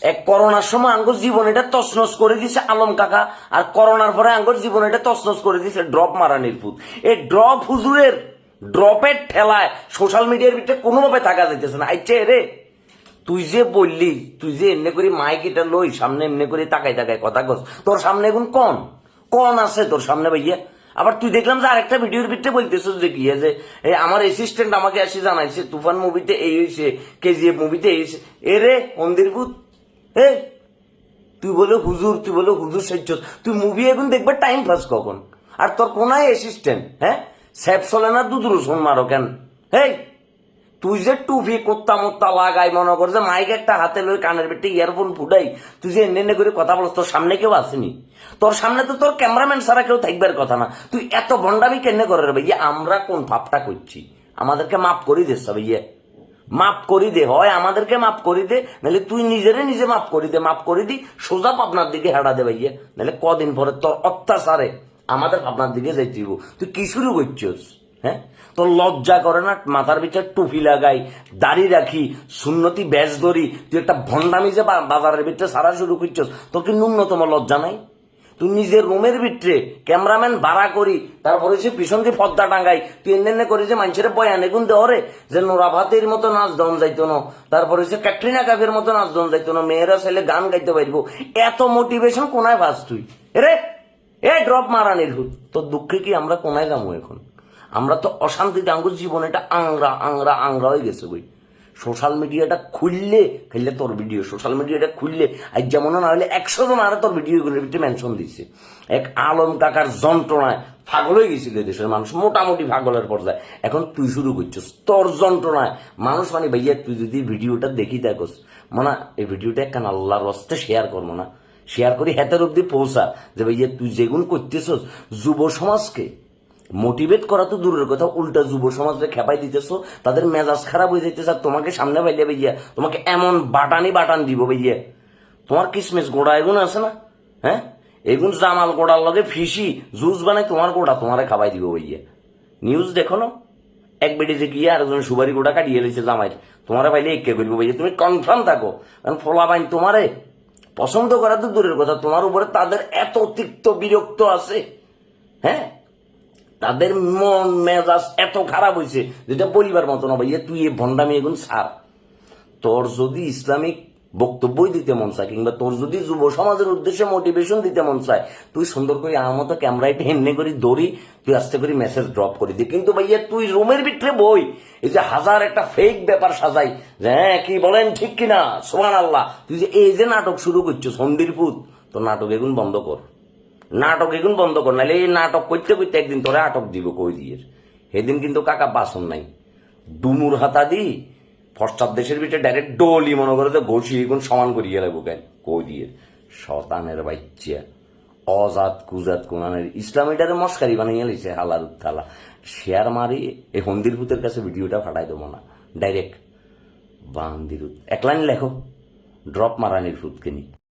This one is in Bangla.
এক করোনার সময় আঙ্গুর জীবন এটা তছনছ করে দিছে আলম কাকা, আর করোনার পরে আঙ্গুর জীবন এটা তছনছ করে দিছে ড্রপ মারানির ফুট। এই ড্রপ হুজুরের ড্রপের ঠেলায় সোশ্যাল মিডিয়ার ভিতরে কোনোভাবে থাকা যাইতেছে না। আইছে রে, তুই যে বললি, তুই যে এমনি করে মাইক এটা লই সামনে এমনি করে তাকাই তাকাই কথা কস, তোর সামনে এখন কন আছে তোর সামনে ভাইয়া? আবার তুই দেখলাম যে আরেকটা ভিডিওর ভিতরে বলতেছিস যে কি যে আমার অ্যাসিস্ট্যান্ট আমাকে আসি জানাইছে তুফান মুভিতে এই হয়েছে, কেজিএফ মুভিতে এই হয়েছে। এ রে মন্দিরভূত, হে তুই বলে হুজুর, তুই বলে হুজুর সেজছ, তুই মুভি এখন দেখবে টাইম পাস কখন? আর তোর কোনায় অ্যাসিস্ট্যান্ট, হ্যাঁ স্যাপ চলে না দুধ রসুন মারো কেন? হেই তুই যে টুপি কোত্তা মোত্তা লাগাই মনে কর যে মাইক একটা হাতে লই কানের ভিতরে ইয়ারফোন ফুটাই, তুই যে এনে করে কথা বলছ, তোর সামনে কেউ আসেনি? তোর সামনে তো তোর ক্যামেরাম্যান ছাড়া কেউ থাকবার কথা না। তুই এত ভণ্ডামি কেন করে রে ভাইয়া? আমরা কোন ভাবটা করছি? আমাদেরকে মাফ করি দে ভাইয়া, মাফ করি দে, হয় আমাদেরকে মাফ করি দে, নাহলে তুই নিজেরে নিজে মাফ করি দে। মাফ করি দি সোজা পাবনার দিকে হেঁটা দে ভাইয়া, নাহলে কদিন পরে তোর অত্যাচারে আমাদের পাবনার দিকে যাইতেইব। তুই কি শুরু করছিস? হ্যাঁ তোর লজ্জা করে না? মাথার ভিতরে টুপি লাগাই, দাড়ি রাখি, সুন্নতি ব্যাস ধরি, তুই একটা ভণ্ডামি যে বাজারের ভিতরে সারা শুরু করছিস, তোর কি ন্যূনতম লজ্জা নাই? তুই নিজের রুমের ভিতরে ক্যামেরাম্যান ভাড়া করি, তারপরে সে পিছন দিয়ে পর্দা টাঙ্গাই, তুই এনে করে যে মানুষের বয়ানে গুন দেওয়ারে যে নোরা ভাতের মতো নাচ দন যাইতো না, তারপরে সে ক্যাটরিনা কাফের মতো নাচ দন যাইতো না, মেয়েরা ছেলে গান গাইতে পারবো, এত মোটিভেশন কোনায় ভাস তুই? রে এ ড্রপ মারানির হুত, তোর দুঃখে কি আমরা কোনায় যাবো এখন? আমরা তো অশান্তিতে আঙ্গুর জীবন এটা আংরা আংরা আংরা হয়ে গেছে বই। সোশ্যাল মিডিয়াটা খুললে খেললে তোর ভিডিও, সোশ্যাল মিডিয়াটা খুললে আজ যেমন না হলে 100 জন আরে তোর ভিডিওগুলোর ভিতরে মেনশন দিচ্ছে। এক আলম কাকার যন্ত্রণায় পাগল হয়ে গেছিল দেশের মানুষ, মোটামুটি পাগলের পর্যায়ে। এখন তুই শুরু করছিস তোর যন্ত্রণায় মানুষ, মানে ভাইয়া তুই যদি ভিডিওটা দেখি দেখোস মানে এই ভিডিওটা একখান আল্লাহর রাস্তে শেয়ার করবো না, শেয়ার করি হেতের অব্দি পৌঁছা যে ভাইয়া তুই যেগুন করতেছস যুব সমাজকে মোটিভেট করা তো দূরের কথা, উল্টা যুব সমাজকে খেপাই দিতেছো, তাদের মেজাজ খারাপ হয়ে যাইতেছে। আর তোমাকে সামনে পাইলে ভাইয়া তোমাকে এমন বাটান দিব ভাইয়া, তোমার কিসমিস গোড়া এগুন আছে না, হ্যাঁ এগুন জামাল গোড়ার লগে ফিসি জুস বানাই তোমার গোড়া তোমারে খাবাই দিব ভাইয়া। নিউজ দেখো না, এক বেডিতে গিয়ে আরেকজন সুবারি গোড়া কাটিয়ে দিয়েছে জামাই, তোমারে পাইলে একে করবো ভাইয়া। তুমি কনফার্ম থাকো, কারণ ফোলা বাইন তোমারে পছন্দ করা তো দূরের কথা, তোমার উপরে তাদের এত তিক্ত বিরক্ত আছে, হ্যাঁ তাদের মন মেজাজ এত খারাপ হয়েছে যেটা বলিবার মতো না ভাইয়া। তুই এই ভণ্ডামি এগুন ছাড়। তোর যদি ইসলামিক বক্তব্যই দিতে মন চায়, কিংবা তোর যদি যুব সমাজের উদ্দেশ্যে মোটিভেশন দিতে মন চায়, তুই সুন্দর করে আমার মতো ক্যামেরায় হেন্নে করি দৌড়ি, তুই আস্তে করে মেসেজ ড্রপ করে দি। কিন্তু ভাইয়া তুই রুমের ভিতরে বই এই যে হাজার একটা ফেক ব্যাপার সাজাই, যে হ্যাঁ কি বলেন ঠিক কিনা সুবহানাল্লাহ, তুই যে এই যে নাটক শুরু করছিস সন্দির পুত, তোর নাটক এগুন বন্ধ কর, নাটক এগুন বন্ধ কর, নাহলে এই নাটক করতে করতে একদিন তোরে আটক দিব কই দিয়ে। সেদিন কিন্তু কাকা বাসন নাই, ডুমুর হাতা দি ফস্টার দেশের ভিতরে ডাইরেক্ট ডলি মনে করে তো ঘষি এগুন সমান করিয়ে লাগবো কেন কই দিয়ে। শতানের বাচ্চা অজাত কুজাত কোনানের ইসলামীটারে মস্কারি বানিয়ে লিছে হালার থালা। শেয়ার মারি এই হন্দির ভূতের কাছে ভিডিওটা ফাটাই দেবো না, ডাইরেক্ট বান্দির এক লাইন লেখো ড্রপ মারানির ভূতকে নি।